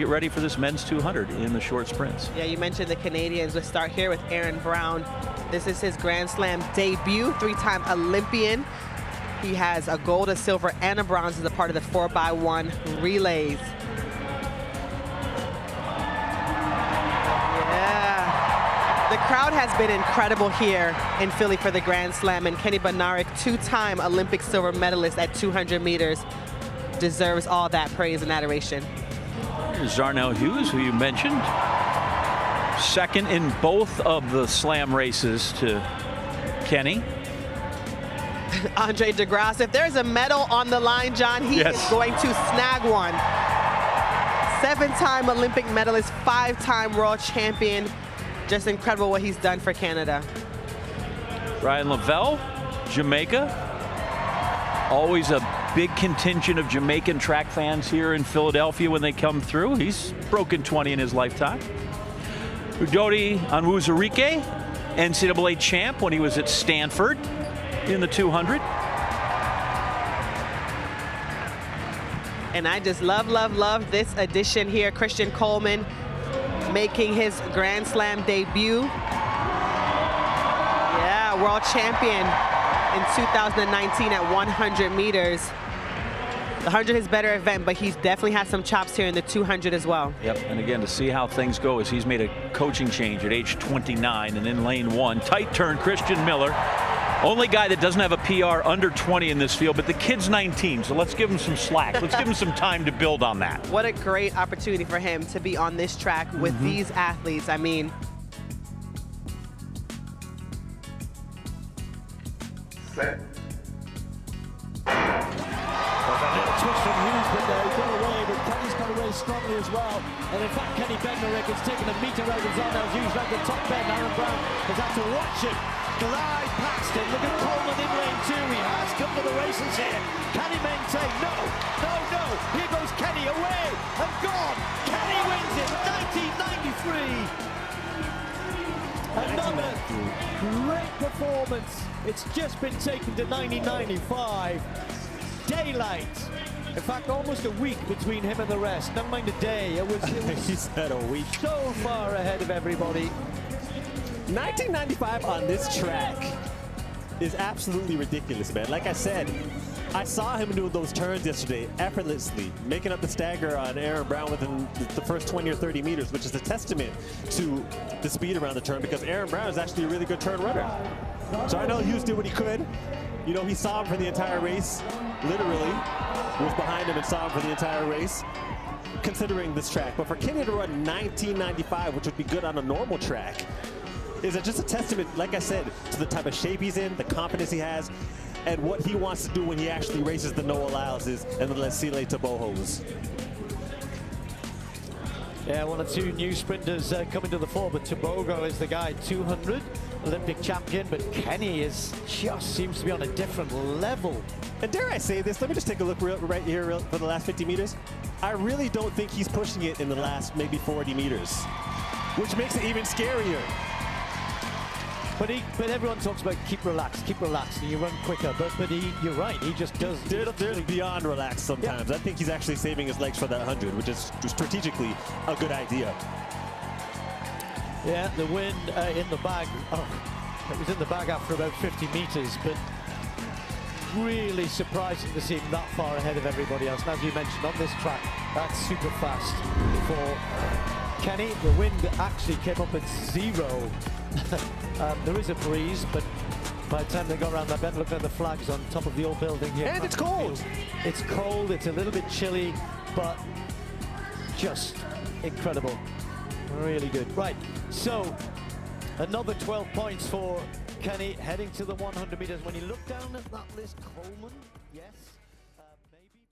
Get ready for this men's 200 in the short sprints. Yeah, you mentioned the Canadians. Let's start here with Aaron Brown. This is his Grand Slam debut, three-time Olympian. He has a gold, a silver, and a bronze as a part of the 4x1 relays. Yeah. The crowd has been incredible here in Philly for the Grand Slam, and Kenny Bednarek, two-time Olympic silver medalist at 200 meters, deserves all that praise and adoration. Here's Zharnel Hughes, who you mentioned, second in both of the slam races to Kenny. Andre de Grasse, if there's a medal on the line, John, he is going to snag one. Seven-time Olympic medalist, five-time world champion. Just incredible what he's done for Canada. Brian Levell, Jamaica. Always a big contingent of Jamaican track fans here in Philadelphia when they come through. He's broken 20 in his lifetime. Udodi Onwuzurike, NCAA champ when he was at Stanford in the 200. And I just love, love, love this addition here. Christian Coleman making his Grand Slam debut. Yeah, world champion in 2019 at 100 meters. The 100 is better event, but he's definitely had some chops here in the 200 as well. Yep, and again, to see how things go as he's made a coaching change at age 29 and in lane 1. Tight turn, Christian Miller. Only guy that doesn't have a PR under 20 in this field, but the kid's 19, so let's give him some slack. Let's give him some time to build on that. What a great opportunity for him to be on this track with these athletes. I mean, set. Twist from Hughes, but he got away, but Kenny's got away strongly as well. And in fact, Kenny Bednarek has taken a meter out of Zharnel Hughes right at the top bend. Aaron Brown has had to watch him glide past him. Look at Coleman in lane 2. He has come to the races here. Can he maintain? No, no, no. Here goes Kenny away and gone. Kenny wins it, 1993. Another great performance. It's just been taken to 1995. Daylight. In fact, almost a week between him and the rest. Never mind a day. It was he said a week. So far ahead of everybody. 1995 on this track is absolutely ridiculous, man. Like I said, I saw him doing those turns yesterday effortlessly, making up the stagger on Aaron Brown within the first 20 or 30 meters, which is a testament to the speed around the turn, because Aaron Brown is actually a really good turn runner. So I know Hughes did what he could. You know, he saw him for the entire race, literally. Was behind him and saw him for the entire race, considering this track. But for Kenny to run 1995, which would be good on a normal track, is just a testament, like I said, to the type of shape he's in, the confidence he has, and what he wants to do when he actually races the no allowances and the Lesile Tabojos. Yeah, one or two new sprinters coming to the fore, but Tabogo is the guy, 200 Olympic champion, but Kenny just seems to be on a different level. And dare I say this, let me just take a look right here for the last 50 meters. I really don't think he's pushing it in the last maybe 40 meters, which makes it even scarier. But everyone talks about keep relaxed, and you run quicker. But you're right, he just does. There's beyond relaxed sometimes. Yeah. I think he's actually saving his legs for that 100, which is strategically a good idea. Yeah, the wind in the bag. Oh, it was in the bag after about 50 meters, but really surprising to see him that far ahead of everybody else. And as you mentioned, on this track, that's super fast for Kenny. The wind actually came up at 0. There is a breeze, but by the time they go around that bend, looking at the flags on top of the old building here. And it's cold. It's cold, it's a little bit chilly, but just incredible. Really good. Right, so another 12 points for Kenny heading to the 100 meters. When you look down at that list, Coleman, yes, maybe.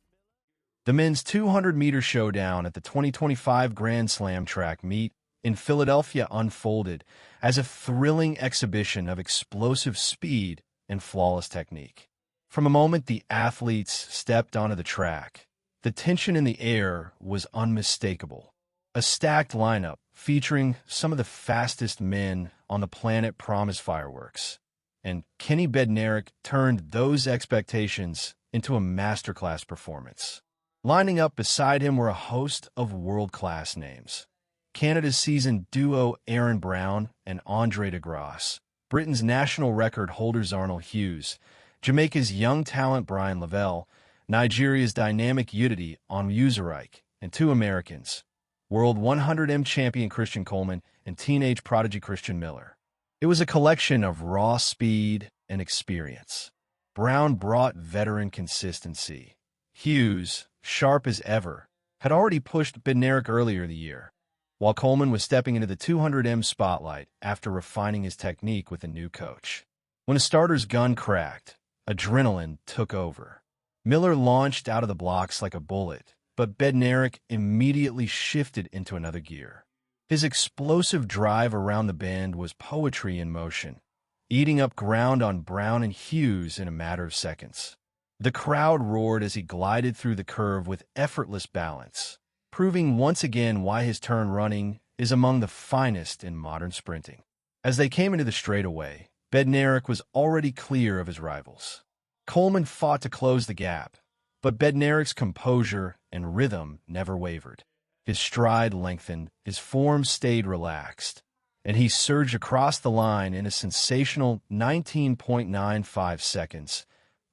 The men's 200-meter showdown at the 2025 Grand Slam track meet in Philadelphia unfolded as a thrilling exhibition of explosive speed and flawless technique. From the moment the athletes stepped onto the track, the tension in the air was unmistakable. A stacked lineup featuring some of the fastest men on the planet promised fireworks, and Kenny Bednarek turned those expectations into a masterclass performance. Lining up beside him were a host of world-class names. Canada's seasoned duo Aaron Brown and Andre de Grasse, Britain's national record holder Zharnel Hughes, Jamaica's young talent Brian Levell, Nigeria's dynamic Udodi Onwuzurike, and two Americans, World 100M champion Christian Coleman and teenage prodigy Christian Miller. It was a collection of raw speed and experience. Brown brought veteran consistency. Hughes, sharp as ever, had already pushed Bednarek earlier in the year, while Coleman was stepping into the 200M spotlight after refining his technique with a new coach. When a starter's gun cracked, adrenaline took over. Miller launched out of the blocks like a bullet, but Bednarek immediately shifted into another gear. His explosive drive around the bend was poetry in motion, eating up ground on Brown and Hughes in a matter of seconds. The crowd roared as he glided through the curve with effortless balance, proving once again why his turn running is among the finest in modern sprinting. As they came into the straightaway, Bednarek was already clear of his rivals. Coleman fought to close the gap, but Bednarek's composure and rhythm never wavered. His stride lengthened, his form stayed relaxed, and he surged across the line in a sensational 19.95 seconds,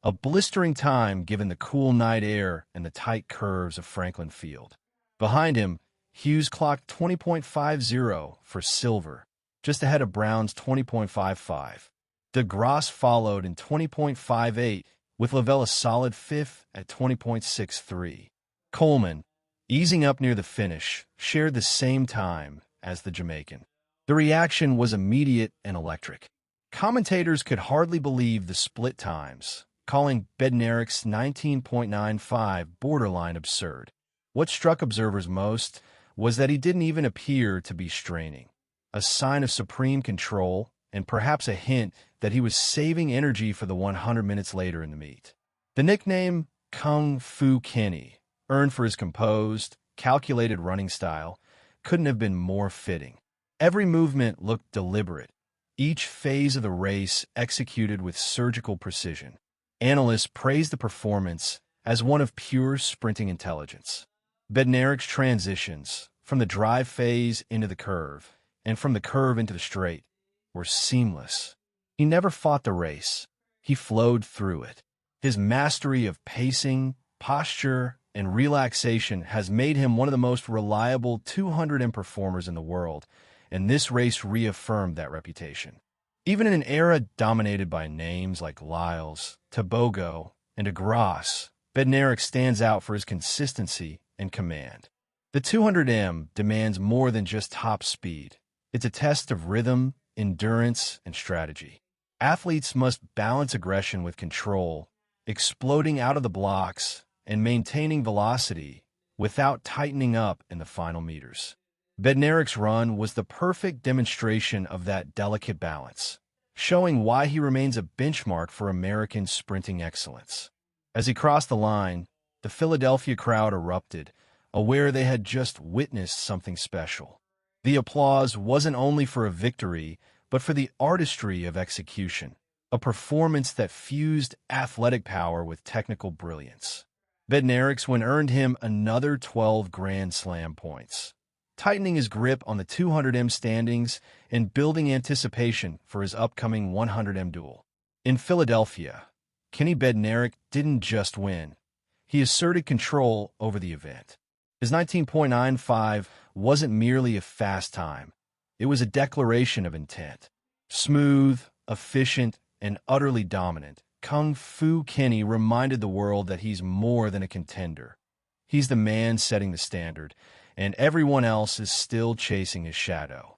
a blistering time given the cool night air and the tight curves of Franklin Field. Behind him, Hughes clocked 20.50 for silver, just ahead of Brown's 20.55. De Grasse followed in 20.58, with Levell a solid fifth at 20.63. Coleman, easing up near the finish, shared the same time as the Jamaican. The reaction was immediate and electric. Commentators could hardly believe the split times, calling Bednarek's 19.95 borderline absurd. What struck observers most was that he didn't even appear to be straining, a sign of supreme control and perhaps a hint that he was saving energy for the 100 minutes later in the meet. The nickname Kung Fu Kenny, earned for his composed, calculated running style, couldn't have been more fitting. Every movement looked deliberate, each phase of the race executed with surgical precision. Analysts praised the performance as one of pure sprinting intelligence. Bednarek's transitions, from the drive phase into the curve, and from the curve into the straight, were seamless. He never fought the race. He flowed through it. His mastery of pacing, posture, and relaxation has made him one of the most reliable 200M performers in the world, and this race reaffirmed that reputation. Even in an era dominated by names like Lyles, Tebogo, and de Grasse, Bednarek stands out for his consistency and command. The 200M demands more than just top speed. It's a test of rhythm, endurance, and strategy. Athletes must balance aggression with control, exploding out of the blocks and maintaining velocity without tightening up in the final meters. Bednarek's run was the perfect demonstration of that delicate balance, showing why he remains a benchmark for American sprinting excellence. As he crossed the line, the Philadelphia crowd erupted, aware they had just witnessed something special. The applause wasn't only for a victory, but for the artistry of execution, a performance that fused athletic power with technical brilliance. Bednarek's win earned him another 12 Grand Slam points, tightening his grip on the 200M standings and building anticipation for his upcoming 100M duel. In Philadelphia, Kenny Bednarek didn't just win. He asserted control over the event. His 19.95 wasn't merely a fast time. It was a declaration of intent. Smooth, efficient, and utterly dominant, Kung Fu Kenny reminded the world that he's more than a contender. He's the man setting the standard, and everyone else is still chasing his shadow.